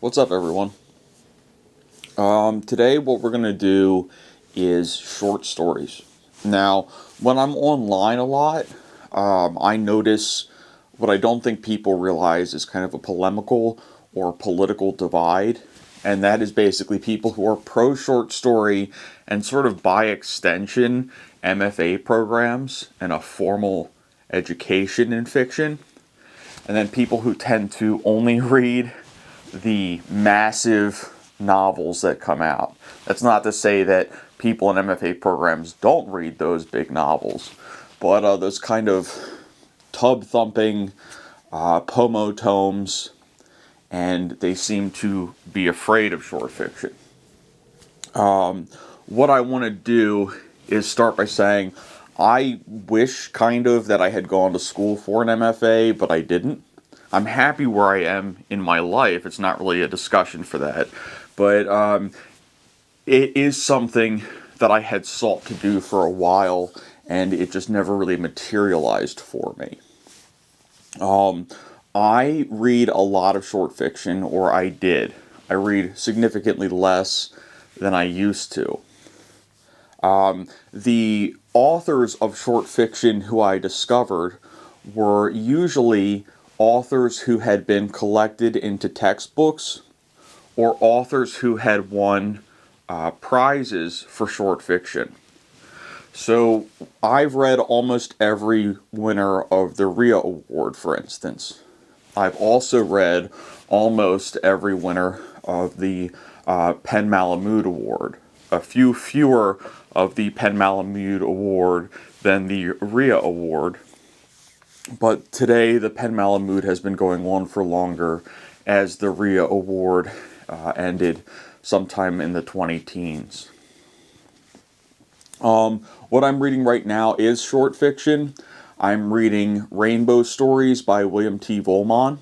What's up, everyone? Today what we're going to do is short stories. Now, when I'm online a lot, I notice what I don't think people realize is kind of a polemical or political divide, and that is basically people who are pro short story and sort of by extension MFA programs and a formal education in fiction, and then people who tend to only read the massive novels that come out. That's not to say that people in MFA programs don't read those big novels, but those kind of tub-thumping pomo tomes, and they seem to be afraid of short fiction. What I want to do is start by saying I wish kind of that I had gone to school for an MFA, but I didn't. I'm happy where I am in my life. It's not really a discussion for that. But it is something that I had sought to do for a while, and it just never really materialized for me. I read a lot of short fiction, or I did. I read significantly less than I used to. The authors of short fiction who I discovered were usually authors who had been collected into textbooks or authors who had won prizes for short fiction. So I've read almost every winner of the RIA Award, for instance. I've also read almost every winner of the Pen Malamud Award. A few fewer of the Pen Malamud Award than the RIA Award. But today the Pen Malamud has been going on for longer, as the RIA Award ended sometime in the 20-teens. What I'm reading right now is short fiction. I'm reading Rainbow Stories by William T. Vollmann.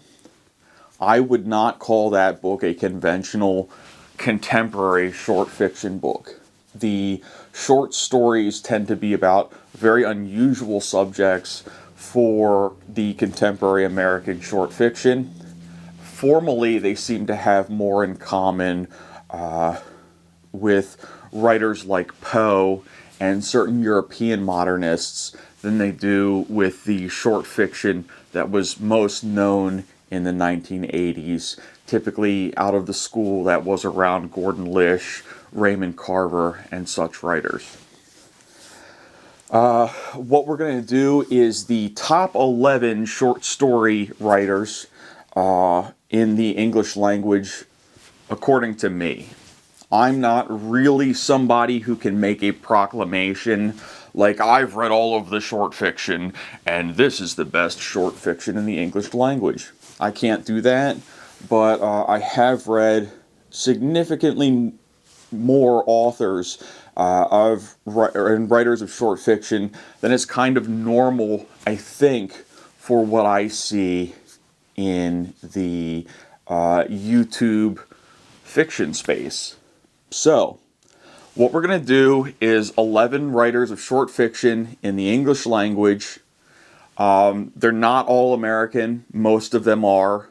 I would not call that book a conventional contemporary short fiction book. The short stories tend to be about very unusual subjects for the contemporary American short fiction. Formally, they seem to have more in common with writers like Poe and certain European modernists than they do with the short fiction that was most known in the 1980s, typically out of the school that was around Gordon Lish, Raymond Carver, and such writers. What we're going to do is the top 11 short story writers in the English language, according to me. I'm not really somebody who can make a proclamation like I've read all of the short fiction and this is the best short fiction in the English language. I can't do that, but I have read significantly more authors and writers of short fiction than is kind of normal, I think, for what I see in the YouTube fiction space. So, what we're going to do is 11 writers of short fiction in the English language. They're not all American. Most of them are.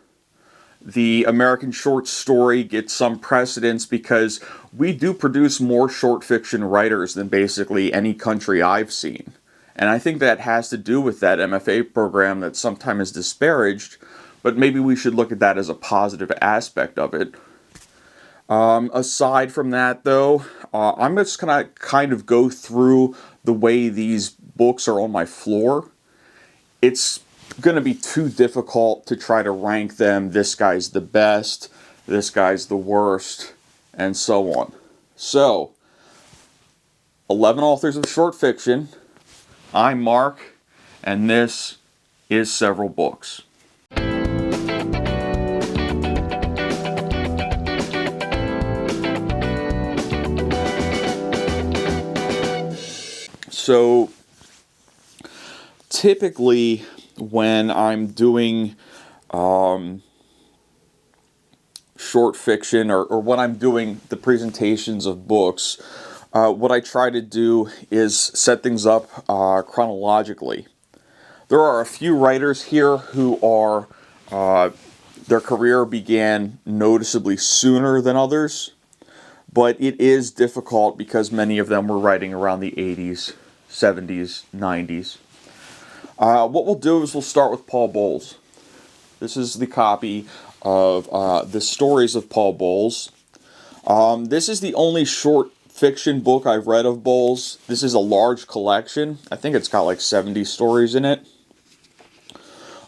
The American short story gets some precedence because we do produce more short fiction writers than basically any country I've seen. And I think that has to do with that MFA program that sometimes is disparaged, but maybe we should look at that as a positive aspect of it. Aside from that, though, I'm just going to kind of go through the way these books are on my floor. It's going to be too difficult to try to rank them. This guy's the best, this guy's the worst, and so on. So, 11 authors of short fiction. I'm Mark, and this is Several Books. So, typically, when I'm doing short fiction or when I'm doing the presentations of books, what I try to do is set things up chronologically. There are a few writers here who are Their career began noticeably sooner than others, but it is difficult because many of them were writing around the 80s, 70s, 90s. What we'll do is we'll start with Paul Bowles. This is the copy of The Stories of Paul Bowles. This is the only short fiction book I've read of Bowles. This is a large collection. I think it's got like 70 stories in it.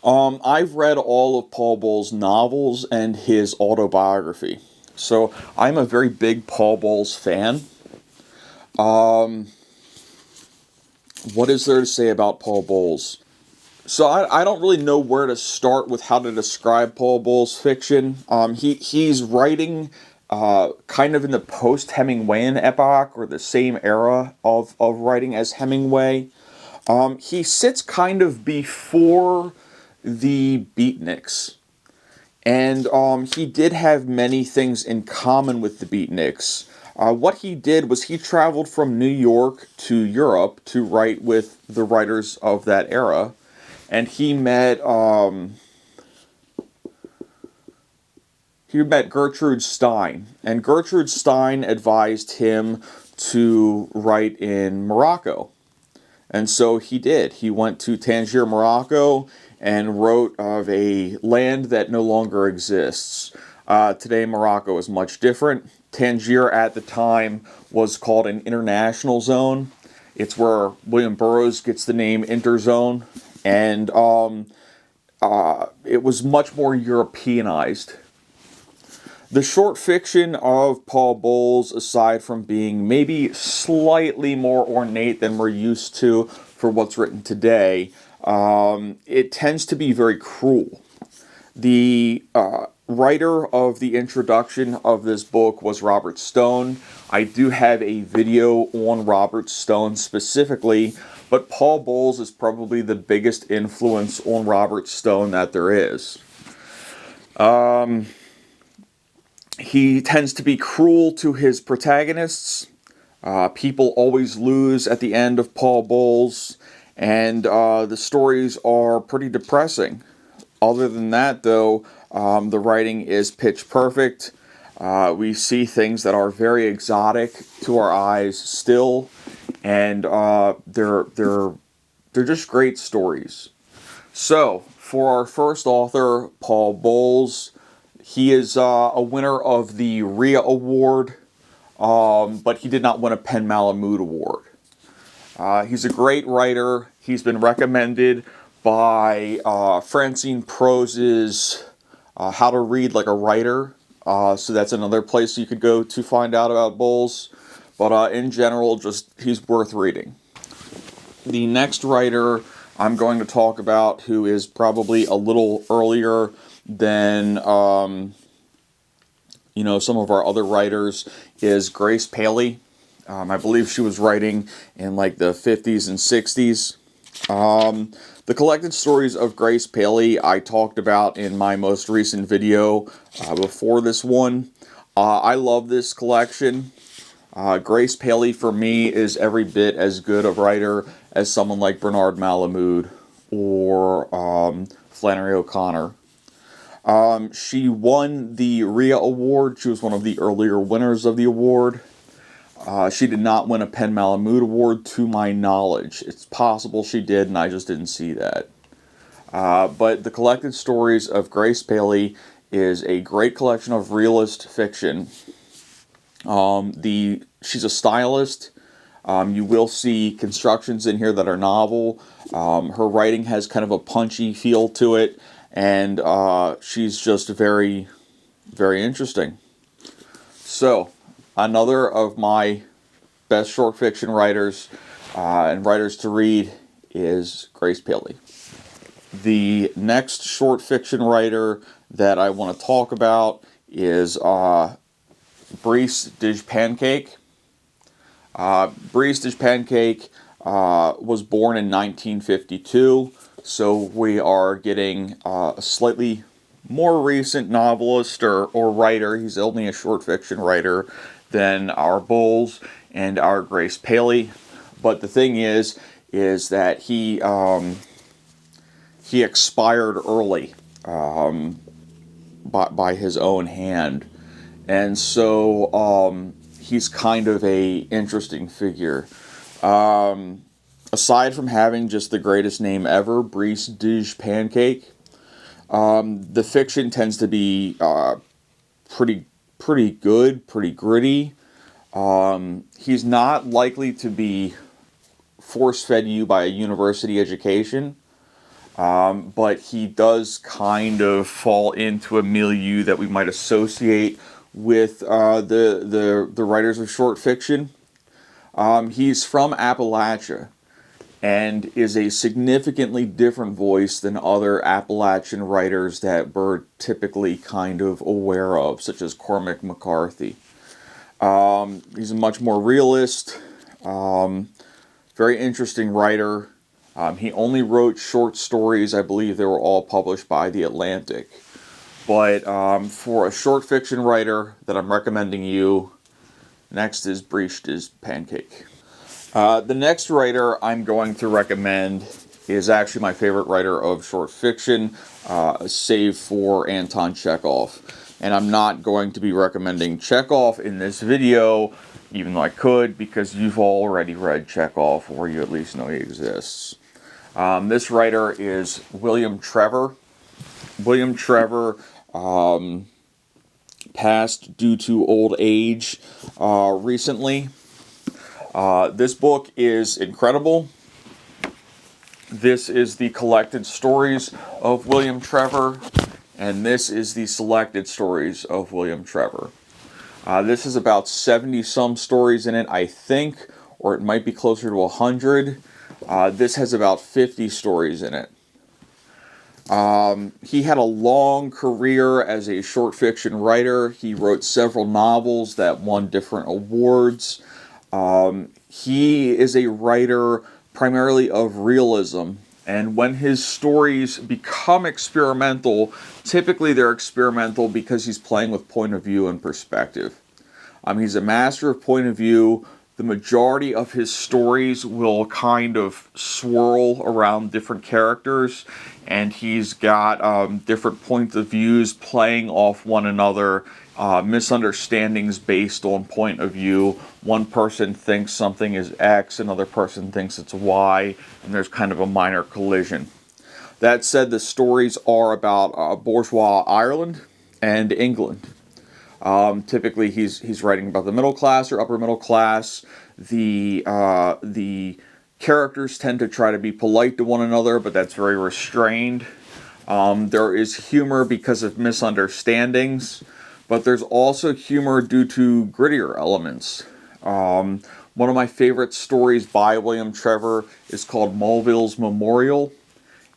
I've read all of Paul Bowles' novels and his autobiography. So I'm a very big Paul Bowles fan. What is there to say about Paul Bowles? So I don't really know where to start with how to describe Paul Bowles' fiction. He's writing kind of in the post-Hemingwayan epoch, or the same era of writing as Hemingway. He sits kind of before the beatniks. And he did have many things in common with the beatniks. What he did was he traveled from New York to Europe to write with the writers of that era. And he met Gertrude Stein. And Gertrude Stein advised him to write in Morocco. And so he did. He went to Tangier, Morocco, and wrote of a land that no longer exists. Today, Morocco is much different. Tangier at the time was called an international zone. It's where William Burroughs gets the name Interzone. And it was much more Europeanized. The short fiction of Paul Bowles, aside from being maybe slightly more ornate than we're used to for what's written today, it tends to be very cruel. The writer of the introduction of this book was Robert Stone. I do have a video on Robert Stone specifically, but Paul Bowles is probably the biggest influence on Robert Stone that there is. He tends to be cruel to his protagonists. People always lose at the end of Paul Bowles, and the stories are pretty depressing. Other than that, though, the writing is pitch perfect. We see things that are very exotic to our eyes still, and they're just great stories. So, for our first author, Paul Bowles, he is a winner of the Rhea Award, but he did not win a Pen Malamud Award. He's a great writer. He's been recommended by Francine Prose's How to Read Like a Writer. So that's another place you could go to find out about Bowles. But in general, just he's worth reading. The next writer I'm going to talk about, who is probably a little earlier than some of our other writers, is Grace Paley. I believe she was writing in like the 50s and 60s. The collected stories of Grace Paley I talked about in my most recent video before this one. I love this collection. Grace Paley for me is every bit as good a writer as someone like Bernard Malamud or Flannery O'Connor. She won the Rhea Award. She was one of the earlier winners of the award. She did not win a Pen Malamud Award to my knowledge. It's possible she did, and I just didn't see that. But the collected stories of Grace Paley is a great collection of realist fiction. She's a stylist. You will see constructions in here that are novel. Her writing has kind of a punchy feel to it, and she's just very, very interesting. So, another of my best short fiction writers and writers to read is Grace Paley. The next short fiction writer that I want to talk about is Brice Pancake. Brice Pancake was born in 1952, so we are getting a slightly more recent novelist or writer. He's only a short fiction writer than our Bowles and our Grace Paley. But the thing is that he expired early. by his own hand. And so he's kind of a interesting figure. Aside from having just the greatest name ever, Brice Dij Pancake, the fiction tends to be pretty good, pretty gritty. He's not likely to be force-fed you by a university education, but he does kind of fall into a milieu that we might associate with the writers of short fiction. He's from Appalachia and is a significantly different voice than other Appalachian writers that we're typically kind of aware of, such as Cormac McCarthy. He's a much more realist, very interesting writer. He only wrote short stories. I believe they were all published by The Atlantic. But for a short fiction writer that I'm recommending you, next is Brice Dij Pancake. The next writer I'm going to recommend is actually my favorite writer of short fiction, save for Anton Chekhov. And I'm not going to be recommending Chekhov in this video, even though I could, because you've already read Chekhov, or you at least know he exists. This writer is William Trevor. William Trevor passed due to old age recently. This book is incredible. This is the collected stories of William Trevor, and this is the selected stories of William Trevor. This is about 70-some stories in it, I think, or it might be closer to 100. This has about 50 stories in it. He had a long career as a short fiction writer. He wrote several novels that won different awards. He is a writer primarily of realism, and when his stories become experimental, typically they're experimental because he's playing with point of view and perspective. He's a master of point of view. The majority of his stories will kind of swirl around different characters, and he's got different points of views playing off one another, misunderstandings based on point of view. One person thinks something is X, another person thinks it's Y, and there's kind of a minor collision. That said, the stories are about bourgeois Ireland and England. Typically, he's writing about the middle class or upper middle class. The characters tend to try to be polite to one another, but that's very restrained. There is humor because of misunderstandings, but there's also humor due to grittier elements. One of my favorite stories by William Trevor is called Mulville's Memorial,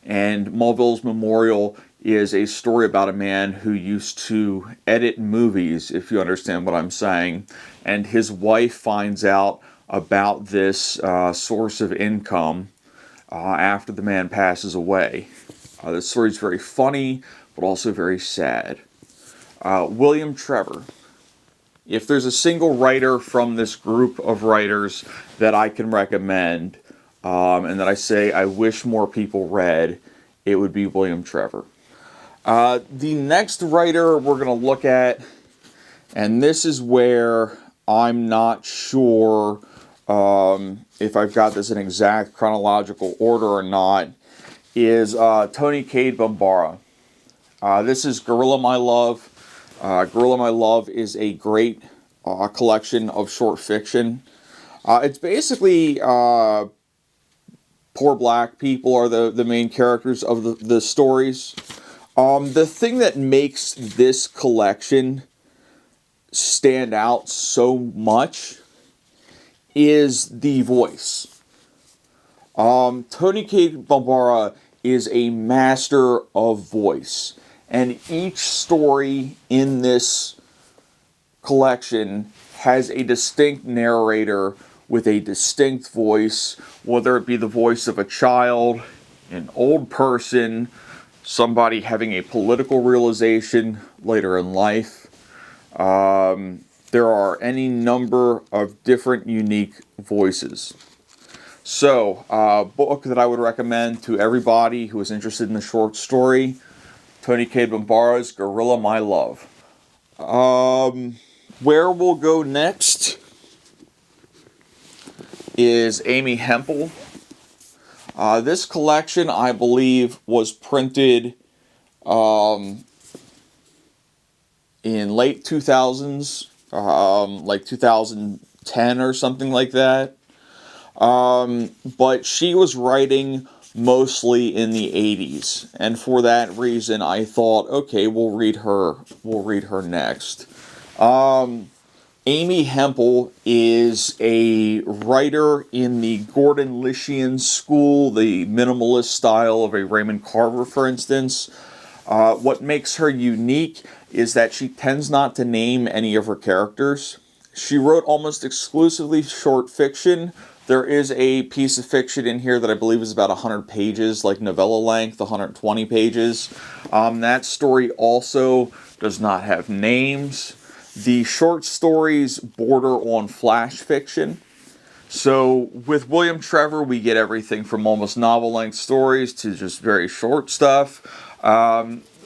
and Mulville's Memorial is a story about a man who used to edit movies, if you understand what I'm saying, and his wife finds out about this source of income after the man passes away. The story is very funny, but also very sad. William Trevor. If there's a single writer from this group of writers that I can recommend, and that I say I wish more people read, it would be William Trevor. The next writer we're going to look at, and this is where I'm not sure if I've got this in exact chronological order or not, is Tony Cade Bambara. This is Gorilla My Love. Gorilla My Love is a great collection of short fiction. It's basically poor black people are the main characters of the stories. The thing that makes this collection stand out so much is the voice. Tony Cade Bambara is a master of voice, and each story in this collection has a distinct narrator with a distinct voice, whether it be the voice of a child, an old person, somebody having a political realization later in life. There are any number of different unique voices. So, a book that I would recommend to everybody who is interested in the short story, Tony K. Bambara's Gorilla My Love. Where we'll go next is Amy Hempel. This collection, I believe, was printed in late 2000s, like 2010 or something like that. But she was writing mostly in the 80s, and for that reason, I thought, okay, we'll read her. We'll read her next. Amy Hempel is a writer in the Gordon Lishian school, the minimalist style of a Raymond Carver, for instance. What makes her unique is that she tends not to name any of her characters. She wrote almost exclusively short fiction. There is a piece of fiction in here that I believe is about 100 pages, like novella length, 120 pages. That story also does not have names. The short stories border on flash fiction. So with William Trevor, we get everything from almost novel-length stories to just very short stuff.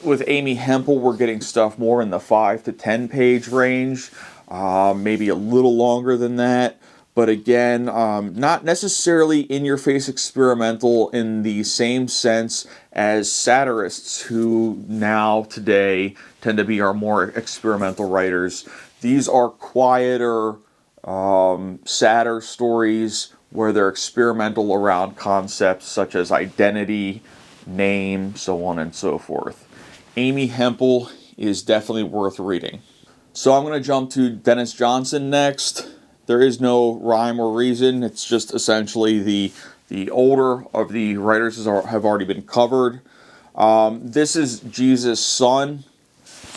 With Amy Hempel, we're getting stuff more in the 5 to 10 page range, maybe a little longer than that. But again, not necessarily in-your-face experimental in the same sense as satirists who now, today, tend to be our more experimental writers. These are quieter, sadder stories where they're experimental around concepts such as identity, name, so on and so forth. Amy Hempel is definitely worth reading. So I'm going to jump to Dennis Johnson next. There is no rhyme or reason. It's just essentially the older of the writers have already been covered. This is Jesus' Son.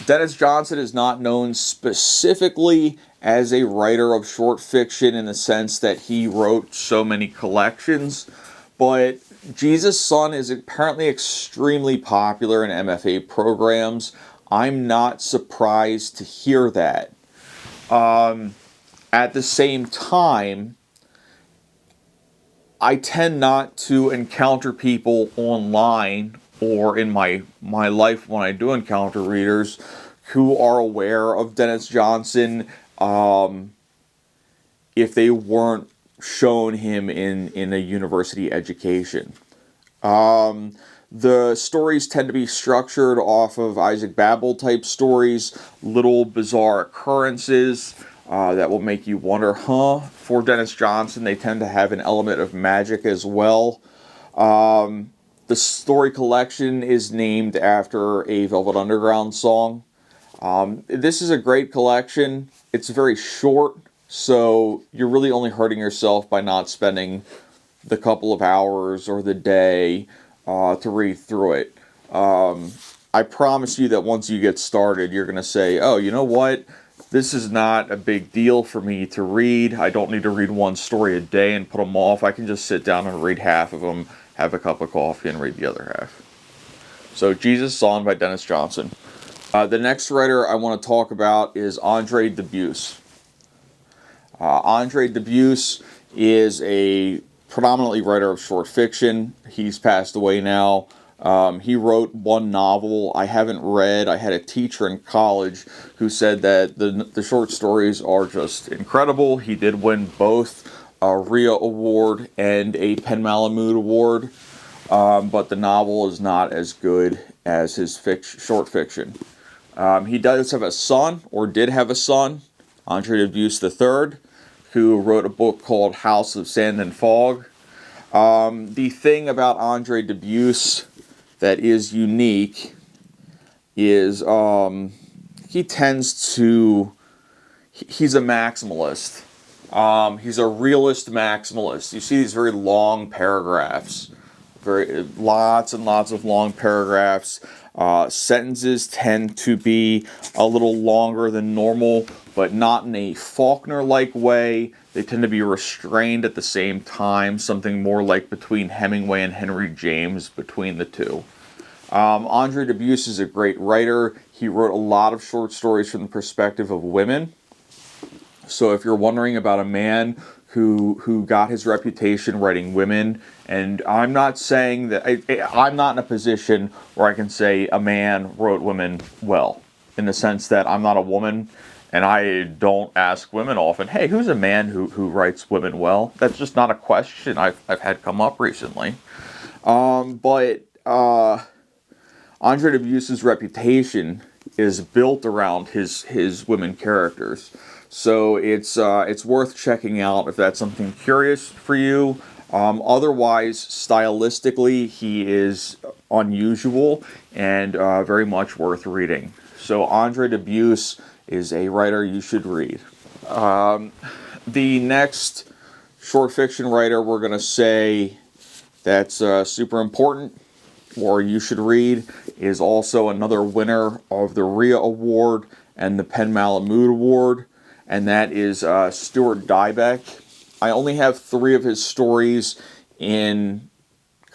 Dennis Johnson is not known specifically as a writer of short fiction in the sense that he wrote so many collections, but Jesus' Son is apparently extremely popular in MFA programs. I'm not surprised to hear that. At the same time, I tend not to encounter people online or in my life when I do encounter readers who are aware of Dennis Johnson if they weren't shown him in a university education. The stories tend to be structured off of Isaac Babel type stories, little bizarre occurrences that will make you wonder, For Dennis Johnson, they tend to have an element of magic as well. The story collection is named after a Velvet Underground song. This is a great collection. It's very short, so you're really only hurting yourself by not spending the couple of hours or the day to read through it. I promise you that once you get started, you're going to say, oh, you know what? This is not a big deal for me to read. I don't need to read one story a day and put them off. I can just sit down and read half of them, have a cup of coffee, and read the other half. So, Jesus' Son by Dennis Johnson. The next writer I want to talk about is Andre Dubus. Andre Dubus is a predominantly writer of short fiction. He's passed away now. He wrote one novel I haven't read. I had a teacher in college who said that the short stories are just incredible. He did win both a RIA Award and a Pen Malamud Award, but the novel is not as good as his short fiction. He does have a son, or did have a son, Andre Dubus III, who wrote a book called House of Sand and Fog. The thing about Andre Dubus that is unique is he tends to, he's a maximalist. He's a realist maximalist. You see these very long paragraphs, lots and lots of long paragraphs. Sentences tend to be a little longer than normal, but not in a Faulkner-like way. They tend to be restrained at the same time, something more like between Hemingway and Henry James between the two. Andre Dubus is a great writer. He wrote a lot of short stories from the perspective of women. So if you're wondering about a man who got his reputation writing women. And I'm not saying that I'm not in a position where I can say a man wrote women well, in the sense that I'm not a woman, and I don't ask women often, hey, who's a man who writes women well? That's just not a question I've had come up recently. But Andre Dubus's reputation is built around his women characters. So it's worth checking out if that's something curious for you. Otherwise, stylistically, he is unusual and very much worth reading. So Andre Dubus is a writer you should read. The next short fiction writer we're going to say that's super important, or you should read, is also another winner of the Rhea Award and the Pen Malamud Award, and that is Stuart Dybek. I only have 3 of his stories in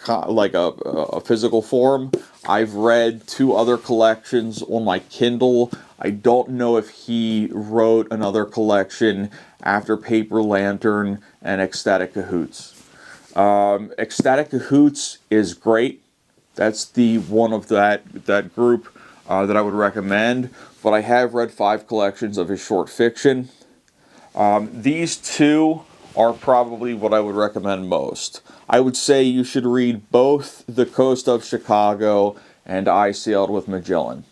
like a physical form. I've read 2 other collections on my Kindle. I don't know if he wrote another collection after Paper Lantern and Ecstatic Cahoots. Ecstatic Cahoots is great. That's the one of that group that I would recommend. But I have read 5 collections of his short fiction. These 2 are probably what I would recommend most. I would say you should read both The Coast of Chicago and I Sailed with Magellan.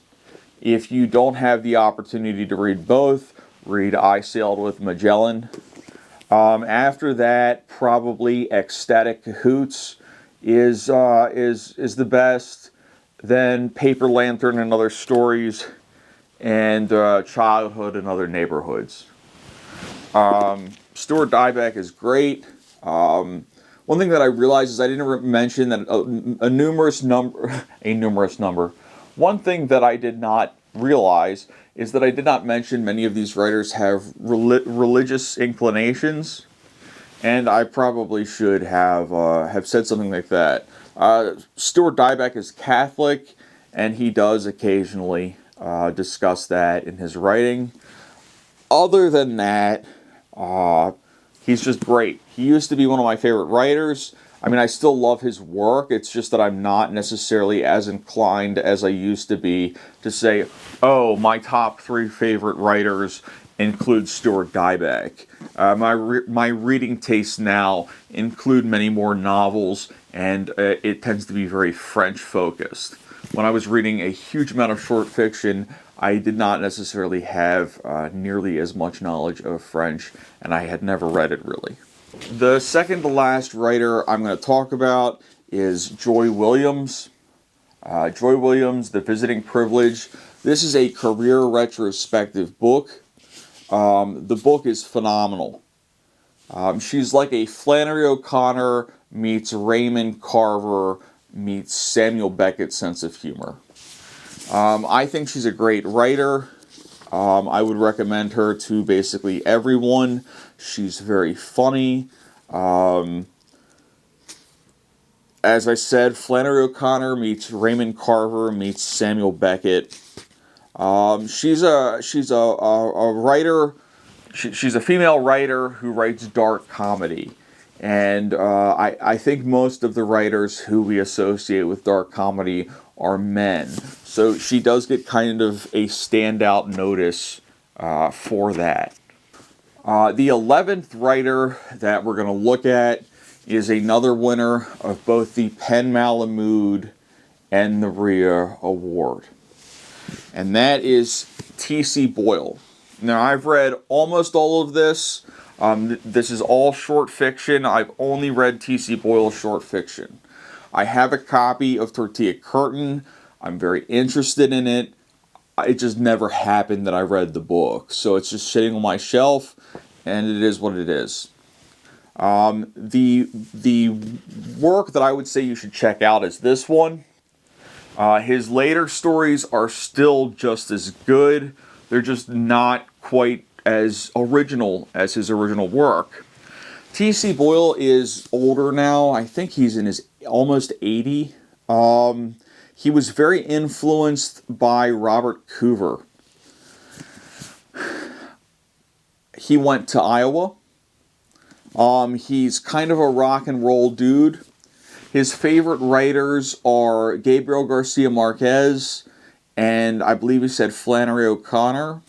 If you don't have the opportunity to read both, read I Sailed with Magellan. After that, probably Ecstatic Cahoots is the best. Then Paper Lantern and Other Stories, and Childhood and Other Neighborhoods. Stuart Dybek is great. One thing that I realized is I didn't mention that a numerous number. One thing that I did not realize is that I did not mention many of these writers have religious inclinations, and I probably should have said something like that. Stuart Dybek is Catholic, and he does occasionally discuss that in his writing. Other than that, he's just great. He used to be one of my favorite writers. I mean, I still love his work. It's just that I'm not necessarily as inclined as I used to be to say, oh, my top 3 favorite writers include Stuart Dybek. My reading tastes now include many more novels, and it tends to be very French-focused. When I was reading a huge amount of short fiction, I did not necessarily have nearly as much knowledge of French, and I had never read it really. The second to last writer I'm going to talk about is Joy Williams. Joy Williams, The Visiting Privilege. This is a career retrospective book. The book is phenomenal. She's like a Flannery O'Connor meets Raymond Carver meets Samuel Beckett's sense of humor. I think she's a great writer. I would recommend her to basically everyone. She's very funny. As I said, Flannery O'Connor meets Raymond Carver meets Samuel Beckett. She's a writer. She's a female writer who writes dark comedy. And I think most of the writers who we associate with dark comedy are men. So she does get kind of a standout notice for that. The 11th writer that we're going to look at is another winner of both the Pen Malamud and the Rhea Award. And that is T.C. Boyle. Now, I've read almost all of this. This is all short fiction. I've only read T.C. Boyle's short fiction. I have a copy of Tortilla Curtain. I'm very interested in it. It just never happened that I read the book. So it's just sitting on my shelf, and it is what it is. The work that I would say you should check out is this one. His later stories are still just as good. They're just not quite as original as his original work. T.C. Boyle is older now. I think he's in his almost 80. He was very influenced by Robert Coover. He went to Iowa. He's kind of a rock and roll dude. His favorite writers are Gabriel Garcia Marquez and I believe he said Flannery O'Connor.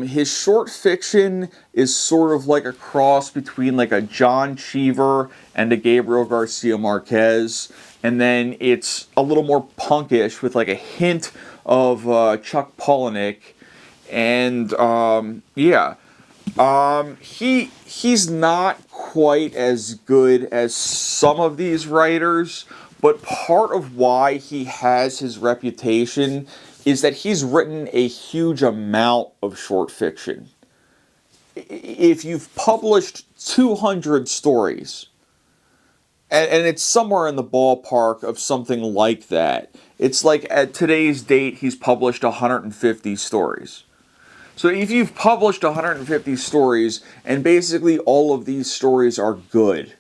His short fiction is sort of like a cross between like a John Cheever and a Gabriel Garcia Marquez. And then it's a little more punkish with like a hint of Chuck Palahniuk. And yeah, he's not quite as good as some of these writers, but part of why he has his reputation is that he's written a huge amount of short fiction. If you've published 200 stories, and it's somewhere in the ballpark of something like that, it's like at today's date, he's published 150 stories. So if you've published 150 stories, and basically all of these stories are good,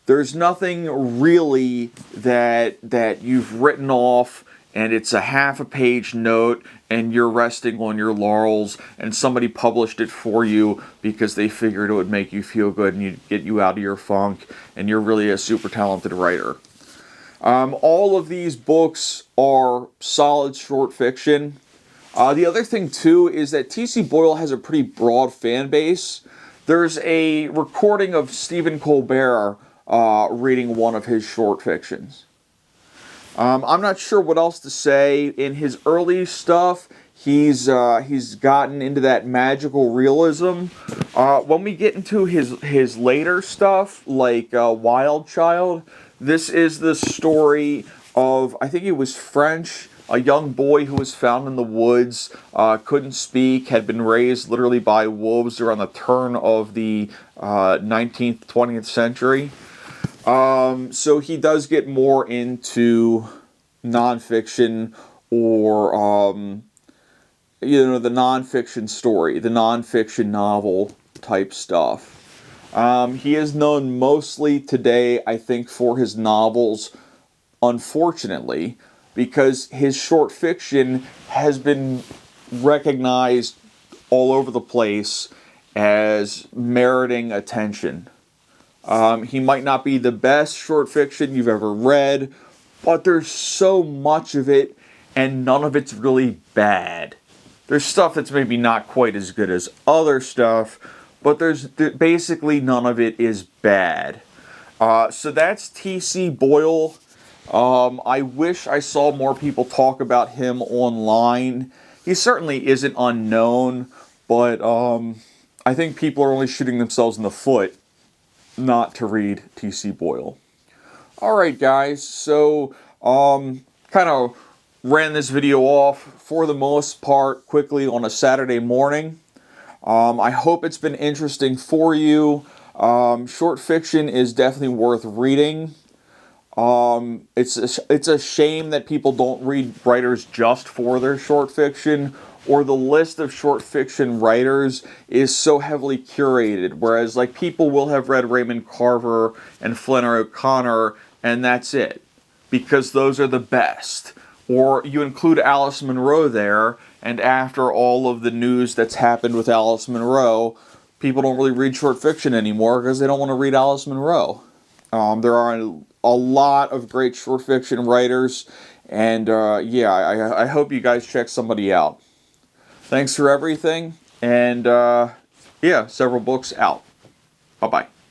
there's nothing really that you've written off and it's a half a page note and you're resting on your laurels and somebody published it for you because they figured it would make you feel good and you'd get you out of your funk and you're really a super talented writer. All of these books are solid short fiction. The other thing, too, is that T.C. Boyle has a pretty broad fan base. There's a recording of Stephen Colbert reading one of his short fictions. I'm not sure what else to say. In his early stuff, he's gotten into that magical realism. When we get into his later stuff, like Wild Child, this is the story of, I think he was French, a young boy who was found in the woods, couldn't speak, had been raised literally by wolves around the turn of the 19th, 20th century. So he does get more into nonfiction or, the nonfiction story, the nonfiction novel type stuff. He is known mostly today, I think, for his novels, unfortunately, because his short fiction has been recognized all over the place as meriting attention. He might not be the best short fiction you've ever read, but there's so much of it, and none of it's really bad. There's stuff that's maybe not quite as good as other stuff, but basically none of it is bad. So that's T.C. Boyle. I wish I saw more people talk about him online. He certainly isn't unknown, but I think people are only shooting themselves in the foot not to read T.C. Boyle. Alright guys, so kind of ran this video off for the most part quickly on a Saturday morning. I hope it's been interesting for you. Short fiction is definitely worth reading. It's a shame that people don't read writers just for their short fiction, or the list of short fiction writers is so heavily curated, whereas like people will have read Raymond Carver and Flannery O'Connor and that's it, because those are the best. Or you include Alice Munro there, and after all of the news that's happened with Alice Munro, people don't really read short fiction anymore because they don't want to read Alice Munro. There are a lot of great short fiction writers, and yeah, I hope you guys check somebody out. Thanks for everything, and yeah, several books out. Bye-bye.